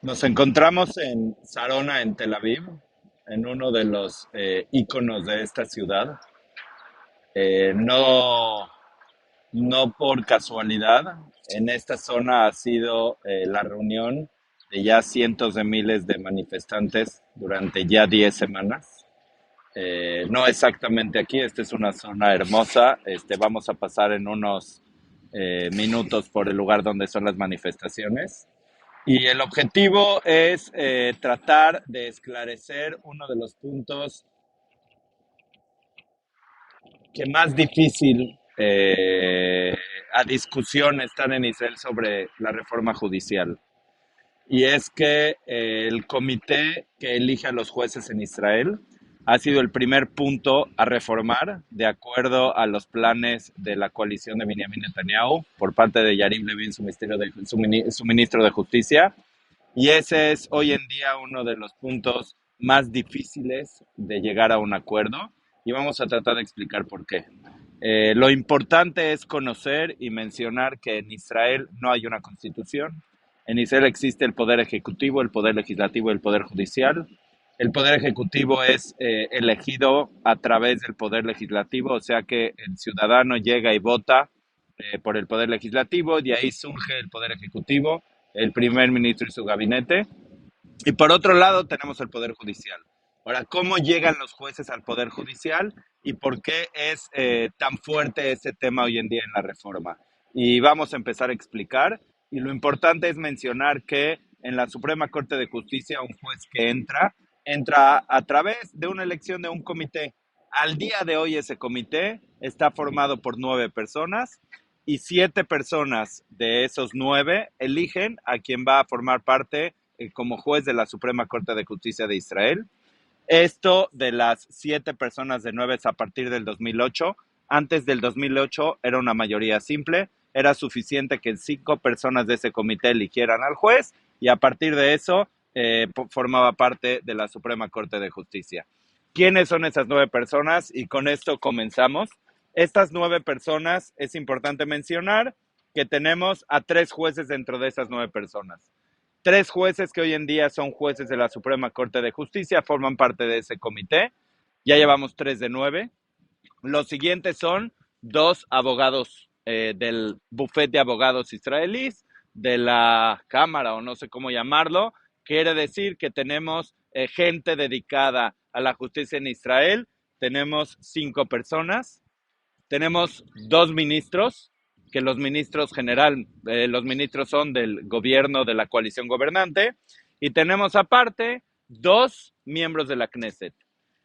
Nos encontramos en Sarona, en Tel Aviv, en uno de los íconos de esta ciudad. No, no por casualidad, en esta zona ha sido la reunión de ya cientos de miles de manifestantes durante ya 10 semanas. No exactamente aquí, esta es una zona hermosa. Vamos a pasar en unos minutos por el lugar donde son las manifestaciones. Y el objetivo es tratar de esclarecer uno de los puntos que más difícil a discusión están en Israel sobre la reforma judicial. Y es que el comité que elige a los jueces en Israel ha sido el primer punto a reformar de acuerdo a los planes de la coalición de Benjamin Netanyahu por parte de Yariv Levin, su ministro de Justicia. Y ese es hoy en día uno de los puntos más difíciles de llegar a un acuerdo y vamos a tratar de explicar por qué. Lo importante es conocer y mencionar que en Israel no hay una constitución. En Israel existe el poder ejecutivo, el poder legislativo y el poder judicial. El poder ejecutivo es elegido a través del poder legislativo, o sea que el ciudadano llega y vota por el poder legislativo, de ahí surge el poder ejecutivo, el primer ministro y su gabinete. Y por otro lado tenemos el Poder Judicial. Ahora, ¿cómo llegan los jueces al Poder Judicial y por qué es tan fuerte ese tema hoy en día en la reforma? Y vamos a empezar a explicar. Y lo importante es mencionar que en la Suprema Corte de Justicia un juez que entra a través de una elección de un comité. Al día de hoy ese comité está formado por 9 personas y 7 personas de esos 9 eligen a quien va a formar parte como juez de la Suprema Corte de Justicia de Israel. Esto de las 7 personas de 9 es a partir del 2008. Antes del 2008 era una mayoría simple. Era suficiente que 5 personas de ese comité eligieran al juez y a partir de eso formaba parte de la Suprema Corte de Justicia. ¿Quiénes son esas 9 personas? Y con esto comenzamos. Estas 9 personas, es importante mencionar que tenemos a 3 jueces dentro de esas 9 personas. 3 jueces que hoy en día son jueces de la Suprema Corte de Justicia, forman parte de ese comité. Ya llevamos 3 de 9. Los siguientes son 2 abogados del bufete de abogados israelíes, de la Cámara o no sé cómo llamarlo. Quiere decir que tenemos gente dedicada a la justicia en Israel. Tenemos 5 personas. Tenemos 2 ministros, que los ministros son del gobierno de la coalición gobernante, y tenemos aparte 2 miembros de la Knesset.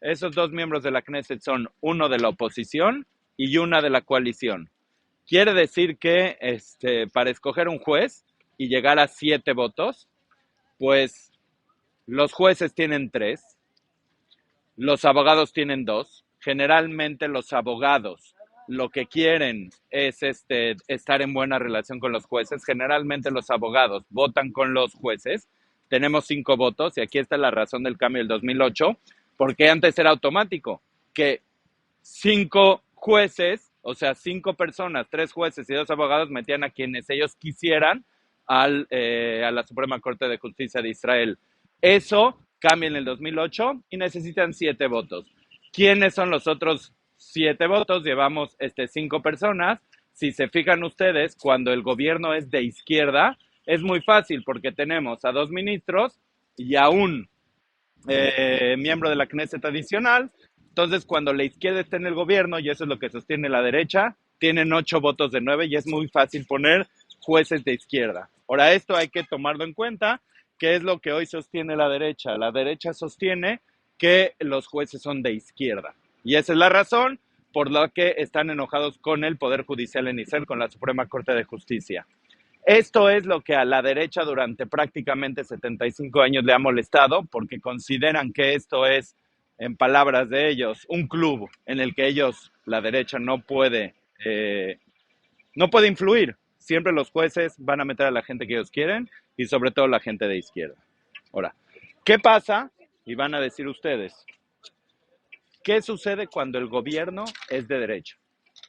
Esos 2 miembros de la Knesset son uno de la oposición y una de la coalición. Quiere decir que para escoger un juez y llegar a 7 votos, pues los jueces tienen 3, los abogados tienen 2. Generalmente los abogados lo que quieren es estar en buena relación con los jueces. Generalmente los abogados votan con los jueces. Tenemos 5 votos y aquí está la razón del cambio del 2008, porque antes era automático que 5 jueces, o sea, 5 personas, 3 jueces y 2 abogados metían a quienes ellos quisieran a la Suprema Corte de Justicia de Israel. Eso cambia en el 2008 y necesitan 7 votos. ¿Quiénes son los otros 7 votos? Llevamos 5 personas. Si se fijan ustedes, cuando el gobierno es de izquierda, es muy fácil porque tenemos a 2 ministros y a un miembro de la Knesset adicional. Entonces, cuando la izquierda está en el gobierno, y eso es lo que sostiene la derecha, tienen 8 votos de 9 y es muy fácil poner jueces de izquierda. Ahora, esto hay que tomarlo en cuenta. ¿Qué es lo que hoy sostiene la derecha? La derecha sostiene que los jueces son de izquierda. Y esa es la razón por la que están enojados con el Poder Judicial en Israel, con la Suprema Corte de Justicia. Esto es lo que a la derecha durante prácticamente 75 años le ha molestado, porque consideran que esto es, en palabras de ellos, un club en el que ellos, la derecha, no puede influir. Siempre los jueces van a meter a la gente que ellos quieren y sobre todo la gente de izquierda. Ahora, ¿qué pasa? Y van a decir ustedes, ¿qué sucede cuando el gobierno es de derecha?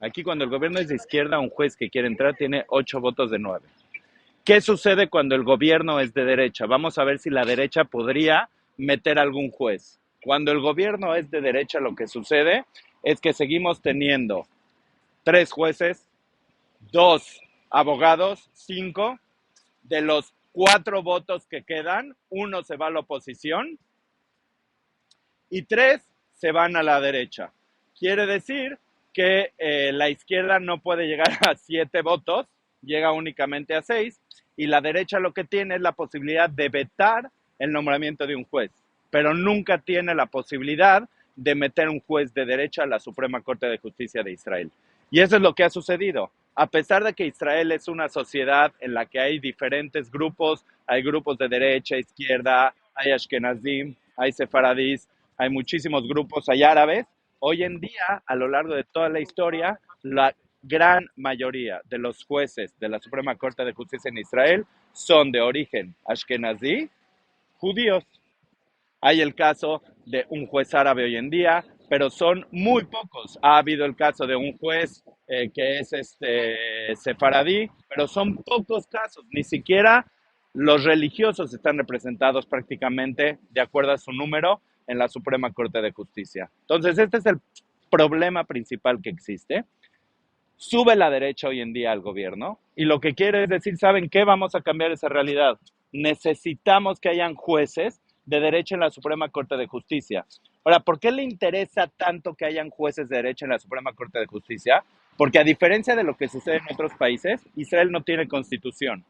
Aquí cuando el gobierno es de izquierda, un juez que quiere entrar tiene 8 votos de 9. ¿Qué sucede cuando el gobierno es de derecha? Vamos a ver si la derecha podría meter algún juez. Cuando el gobierno es de derecha, lo que sucede es que seguimos teniendo 3 jueces, 2 abogados, 5. De los 4 votos que quedan, 1 se va a la oposición y 3 se van a la derecha. Quiere decir que la izquierda no puede llegar a 7 votos, llega únicamente a 6, y la derecha lo que tiene es la posibilidad de vetar el nombramiento de un juez, pero nunca tiene la posibilidad de meter un juez de derecha a la Suprema Corte de Justicia de Israel. Y eso es lo que ha sucedido. A pesar de que Israel es una sociedad en la que hay diferentes grupos, hay grupos de derecha, izquierda, hay ashkenazim, hay sefaradís, hay muchísimos grupos, hay árabes. Hoy en día, a lo largo de toda la historia, la gran mayoría de los jueces de la Suprema Corte de Justicia en Israel son de origen ashkenazí, judíos. Hay el caso de un juez árabe hoy en día, pero son muy pocos. Ha habido el caso de un juez que es sefaradí, pero son pocos casos. Ni siquiera los religiosos están representados prácticamente de acuerdo a su número en la Suprema Corte de Justicia. Entonces, este es el problema principal que existe. Sube la derecha hoy en día al gobierno y lo que quiere es decir, ¿saben qué? Vamos a cambiar esa realidad. Necesitamos que hayan jueces de derecha en la Suprema Corte de Justicia. Ahora, ¿por qué le interesa tanto que hayan jueces de derecha en la Suprema Corte de Justicia? Porque a diferencia de lo que sucede en otros países, Israel no tiene constitución.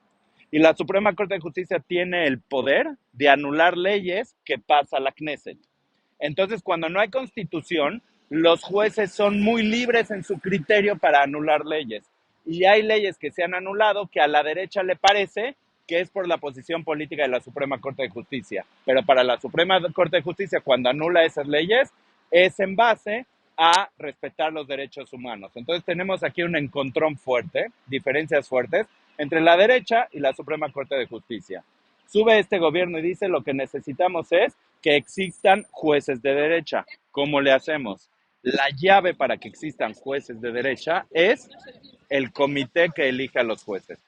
Y la Suprema Corte de Justicia tiene el poder de anular leyes que pasa la Knesset. Entonces, cuando no hay constitución, los jueces son muy libres en su criterio para anular leyes. Y hay leyes que se han anulado que a la derecha le parece que es por la posición política de la Suprema Corte de Justicia. Pero para la Suprema Corte de Justicia, cuando anula esas leyes, es en base a respetar los derechos humanos. Entonces tenemos aquí un encontrón fuerte, diferencias fuertes, entre la derecha y la Suprema Corte de Justicia. Sube este gobierno y dice lo que necesitamos es que existan jueces de derecha. ¿Cómo le hacemos? La llave para que existan jueces de derecha es el comité que elige a los jueces.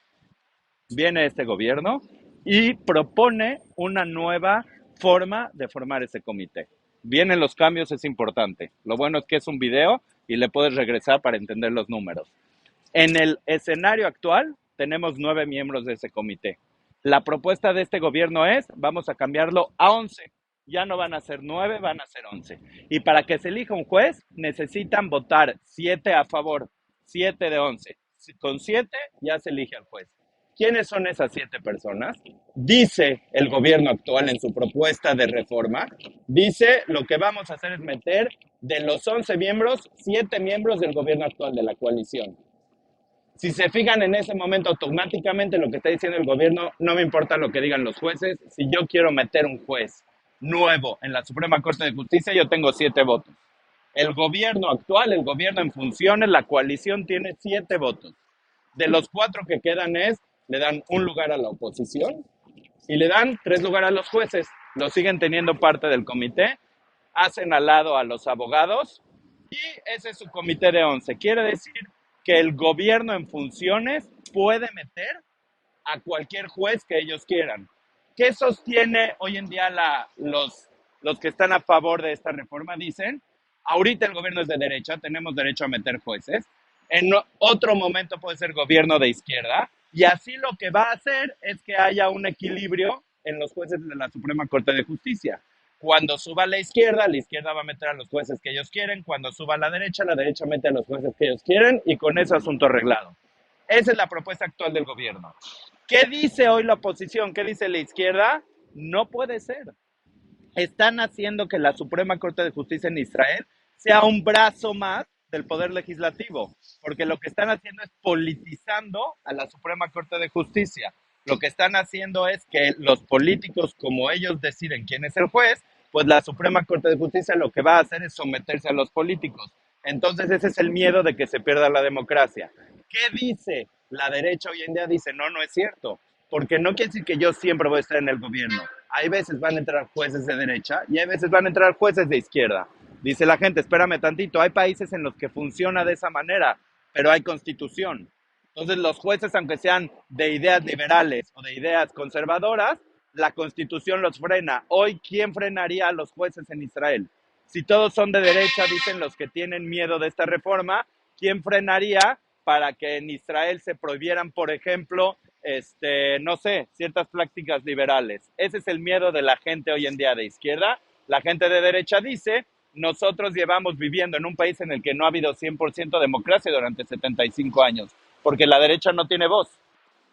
Viene este gobierno y propone una nueva forma de formar ese comité. Vienen los cambios, es importante. Lo bueno es que es un video y le puedes regresar para entender los números. En el escenario actual tenemos 9 miembros de ese comité. La propuesta de este gobierno es, vamos a cambiarlo a 11. Ya no van a ser 9, van a ser 11. Y para que se elija un juez, necesitan votar 7 a favor, 7 de 11. Con 7 ya se elige al juez. ¿Quiénes son esas 7 personas? Dice el gobierno actual en su propuesta de reforma, dice lo que vamos a hacer es meter de los 11 miembros, 7 miembros del gobierno actual de la coalición. Si se fijan en ese momento, automáticamente lo que está diciendo el gobierno, no me importa lo que digan los jueces, si yo quiero meter un juez nuevo en la Suprema Corte de Justicia, yo tengo 7 votos. El gobierno actual, el gobierno en funciones, la coalición tiene 7 votos. De los 4 que quedan le dan un lugar a la oposición y le dan 3 lugares a los jueces. Lo siguen teniendo parte del comité, hacen al lado a los abogados y ese es su comité de 11. Quiere decir que el gobierno en funciones puede meter a cualquier juez que ellos quieran. ¿Qué sostiene hoy en día los que están a favor de esta reforma? Dicen, ahorita el gobierno es de derecha, tenemos derecho a meter jueces. En otro momento puede ser gobierno de izquierda. Y así lo que va a hacer es que haya un equilibrio en los jueces de la Suprema Corte de Justicia. Cuando suba la izquierda va a meter a los jueces que ellos quieren. Cuando suba la derecha mete a los jueces que ellos quieren y con ese asunto arreglado. Esa es la propuesta actual del gobierno. ¿Qué dice hoy la oposición? ¿Qué dice la izquierda? No puede ser. Están haciendo que la Suprema Corte de Justicia en Israel sea un brazo más del Poder Legislativo, porque lo que están haciendo es politizando a la Suprema Corte de Justicia. Lo que están haciendo es que los políticos, como ellos deciden quién es el juez, pues la Suprema Corte de Justicia lo que va a hacer es someterse a los políticos. Entonces ese es el miedo de que se pierda la democracia. ¿Qué dice la derecha hoy en día? Dice, no, no es cierto, porque no quiere decir que yo siempre voy a estar en el gobierno. Hay veces van a entrar jueces de derecha y hay veces van a entrar jueces de izquierda. Dice la gente, espérame tantito, hay países en los que funciona de esa manera, pero hay constitución. Entonces, los jueces, aunque sean de ideas liberales o de ideas conservadoras, la Constitución los frena. Hoy, ¿quién frenaría a los jueces en Israel? Si todos son de derecha, dicen los que tienen miedo de esta reforma, ¿quién frenaría para que en Israel se prohibieran, por ejemplo, no sé, ciertas prácticas liberales? Ese es el miedo de la gente hoy en día de izquierda. La gente de derecha dice, nosotros llevamos viviendo en un país en el que no ha habido 100% democracia durante 75 años, porque la derecha no tiene voz.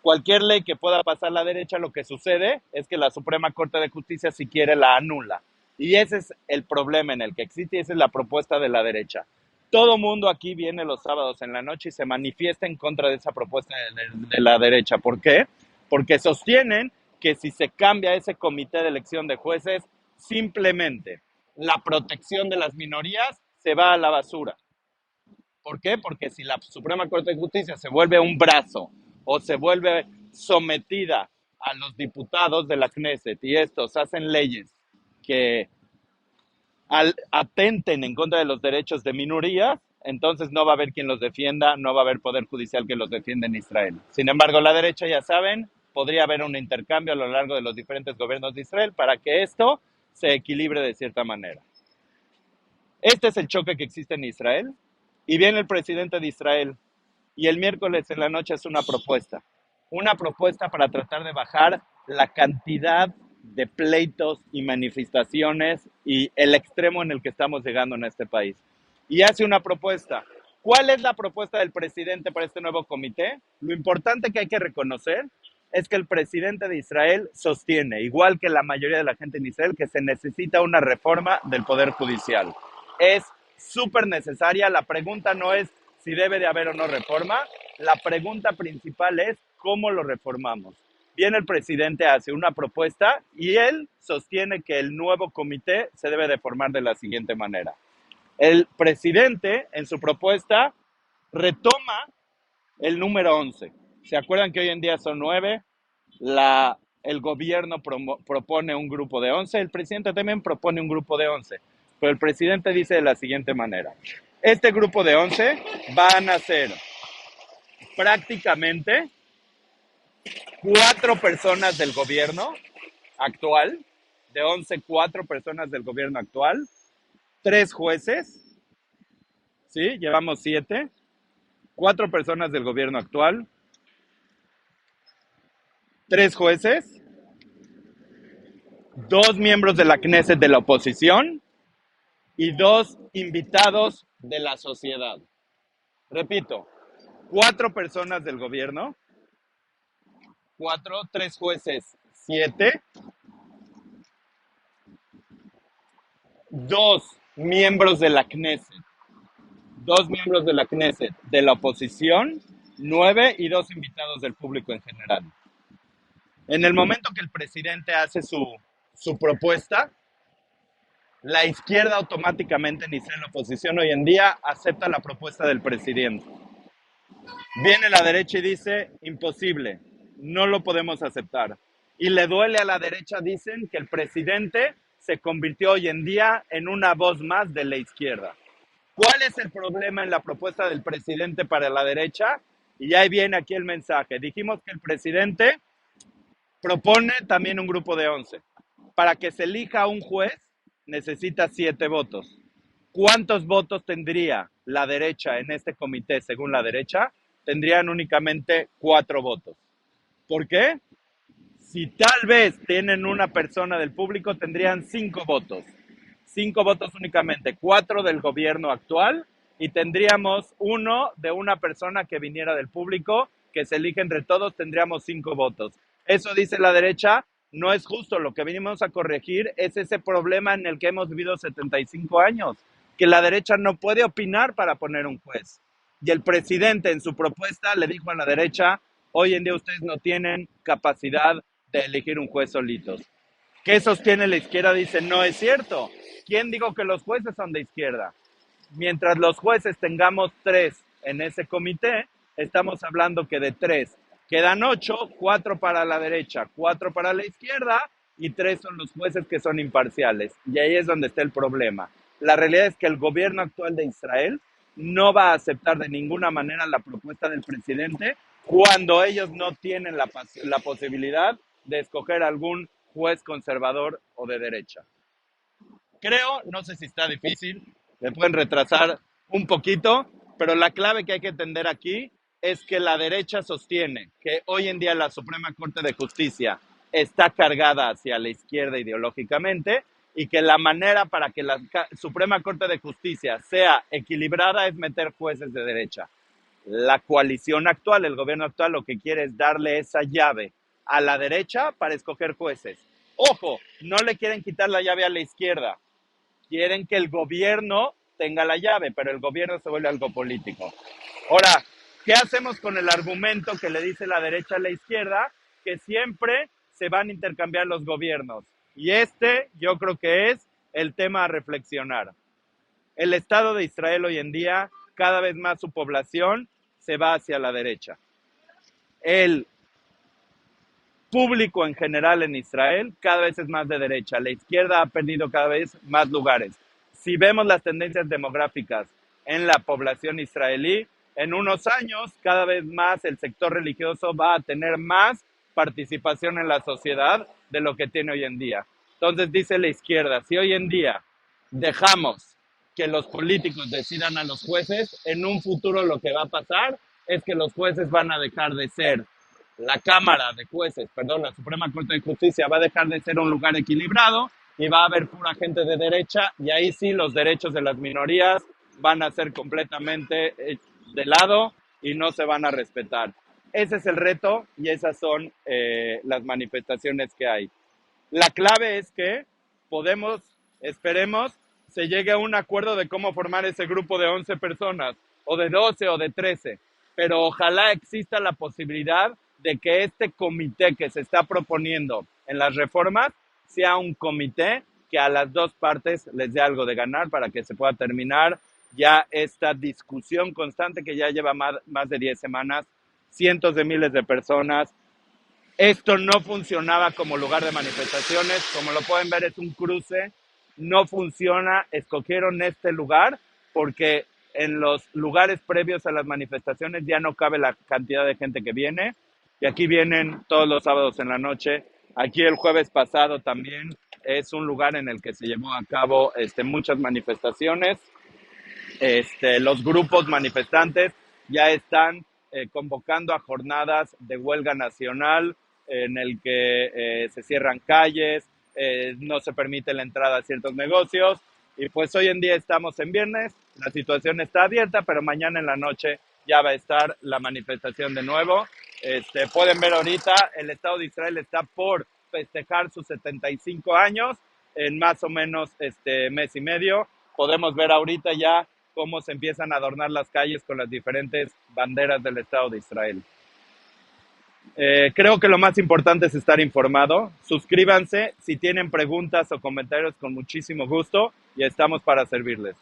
Cualquier ley que pueda pasar la derecha, lo que sucede es que la Suprema Corte de Justicia, si quiere, la anula. Y ese es el problema en el que existe y esa es la propuesta de la derecha. Todo mundo aquí viene los sábados en la noche y se manifiesta en contra de esa propuesta de la derecha. ¿Por qué? Porque sostienen que si se cambia ese comité de elección de jueces, simplemente la protección de las minorías se va a la basura. ¿Por qué? Porque si la Suprema Corte de Justicia se vuelve un brazo o se vuelve sometida a los diputados de la Knesset y estos hacen leyes que atenten en contra de los derechos de minorías, entonces no va a haber quien los defienda, no va a haber poder judicial que los defienda en Israel. Sin embargo, la derecha, ya saben, podría haber un intercambio a lo largo de los diferentes gobiernos de Israel para que esto se equilibre de cierta manera. Este es el choque que existe en Israel y viene el presidente de Israel y el miércoles en la noche es una propuesta para tratar de bajar la cantidad de pleitos y manifestaciones y el extremo en el que estamos llegando en este país. Y hace una propuesta. ¿Cuál es la propuesta del presidente para este nuevo comité? Lo importante que hay que reconocer es que el presidente de Israel sostiene, igual que la mayoría de la gente en Israel, que se necesita una reforma del Poder Judicial. Es súper necesaria. La pregunta no es si debe de haber o no reforma. La pregunta principal es cómo lo reformamos. Viene el presidente, hace una propuesta y él sostiene que el nuevo comité se debe de formar de la siguiente manera. El presidente, en su propuesta, retoma el número 11. ¿Se acuerdan que hoy en día son 9? El gobierno propone un grupo de 11, el presidente también propone un grupo de 11. Pero el presidente dice de la siguiente manera. Este grupo de 11 van a ser prácticamente 4 personas del gobierno actual, de 11, 4 personas del gobierno actual, 3 jueces, ¿sí? Llevamos 7, 4 personas del gobierno actual, 3 jueces, 2 miembros de la Knesset de la oposición y 2 invitados de la sociedad. Repito, 4 personas del gobierno, 4, 3 jueces, 7, 2 miembros de la Knesset, 2 miembros de la Knesset de la oposición, 9 y 2 invitados del público en general. En el momento que el presidente hace su propuesta, la izquierda automáticamente, ni sea la oposición hoy en día, acepta la propuesta del presidente. Viene la derecha y dice, imposible, no lo podemos aceptar. Y le duele a la derecha, dicen, que el presidente se convirtió hoy en día en una voz más de la izquierda. ¿Cuál es el problema en la propuesta del presidente para la derecha? Y ahí viene aquí el mensaje. Dijimos que el presidente propone también un grupo de 11. Para que se elija un juez, necesita 7 votos. ¿Cuántos votos tendría la derecha en este comité según la derecha? Tendrían únicamente 4 votos. ¿Por qué? Si tal vez tienen una persona del público, tendrían 5 votos. 5 votos únicamente, 4 del gobierno actual y tendríamos 1 de una persona que viniera del público, que se elige entre todos, tendríamos 5 votos. Eso dice la derecha, no es justo. Lo que venimos a corregir es ese problema en el que hemos vivido 75 años, que la derecha no puede opinar para poner un juez. Y el presidente en su propuesta le dijo a la derecha, hoy en día ustedes no tienen capacidad de elegir un juez solitos. ¿Qué sostiene la izquierda? Dice, no es cierto. ¿Quién dijo que los jueces son de izquierda? Mientras los jueces tengamos 3 en ese comité, estamos hablando que de 3 quedan 8, 4 para la derecha, 4 para la izquierda y 3 son los jueces que son imparciales. Y ahí es donde está el problema. La realidad es que el gobierno actual de Israel no va a aceptar de ninguna manera la propuesta del presidente cuando ellos no tienen la posibilidad de escoger algún juez conservador o de derecha. Creo, no sé si está difícil, me pueden retrasar un poquito, pero la clave que hay que entender aquí es que la derecha sostiene que hoy en día la Suprema Corte de Justicia está cargada hacia la izquierda ideológicamente y que la manera para que la Suprema Corte de Justicia sea equilibrada es meter jueces de derecha. La coalición actual, el gobierno actual, lo que quiere es darle esa llave a la derecha para escoger jueces. Ojo, no le quieren quitar la llave a la izquierda, quieren que el gobierno tenga la llave, pero el gobierno se vuelve algo político. Ahora, ¿qué hacemos con el argumento que le dice la derecha a la izquierda? Que siempre se van a intercambiar los gobiernos. Y yo creo que es el tema a reflexionar. El Estado de Israel hoy en día, cada vez más su población se va hacia la derecha. El público en general en Israel cada vez es más de derecha. La izquierda ha perdido cada vez más lugares. Si vemos las tendencias demográficas en la población israelí, en unos años cada vez más el sector religioso va a tener más participación en la sociedad de lo que tiene hoy en día. Entonces dice la izquierda, si hoy en día dejamos que los políticos decidan a los jueces, en un futuro lo que va a pasar es que los jueces van a dejar de ser la Cámara de Jueces, perdón, la Suprema Corte de Justicia va a dejar de ser un lugar equilibrado y va a haber pura gente de derecha y ahí sí los derechos de las minorías van a ser completamente de lado y no se van a respetar. Ese es el reto y esas son las manifestaciones que hay. La clave es que esperemos, se llegue a un acuerdo de cómo formar ese grupo de 11 personas, o de 12 o de 13, pero ojalá exista la posibilidad de que este comité que se está proponiendo en las reformas sea un comité que a las dos partes les dé algo de ganar para que se pueda terminar ya esta discusión constante que ya lleva más de 10 semanas, cientos de miles de personas. Esto no funcionaba como lugar de manifestaciones, como lo pueden ver es un cruce, no funciona, escogieron este lugar porque en los lugares previos a las manifestaciones ya no cabe la cantidad de gente que viene y aquí vienen todos los sábados en la noche. Aquí el jueves pasado también es un lugar en el que se llevó a cabo muchas manifestaciones. Los grupos manifestantes ya están convocando a jornadas de huelga nacional en el que se cierran calles, no se permite la entrada a ciertos negocios y pues hoy en día estamos en viernes, la situación está abierta, pero mañana en la noche ya va a estar la manifestación de nuevo. Pueden ver ahorita, el Estado de Israel está por festejar sus 75 años en más o menos mes y medio. Podemos ver ahorita ya cómo se empiezan a adornar las calles con las diferentes banderas del Estado de Israel. Creo que lo más importante es estar informado. Suscríbanse si tienen preguntas o comentarios con muchísimo gusto y estamos para servirles.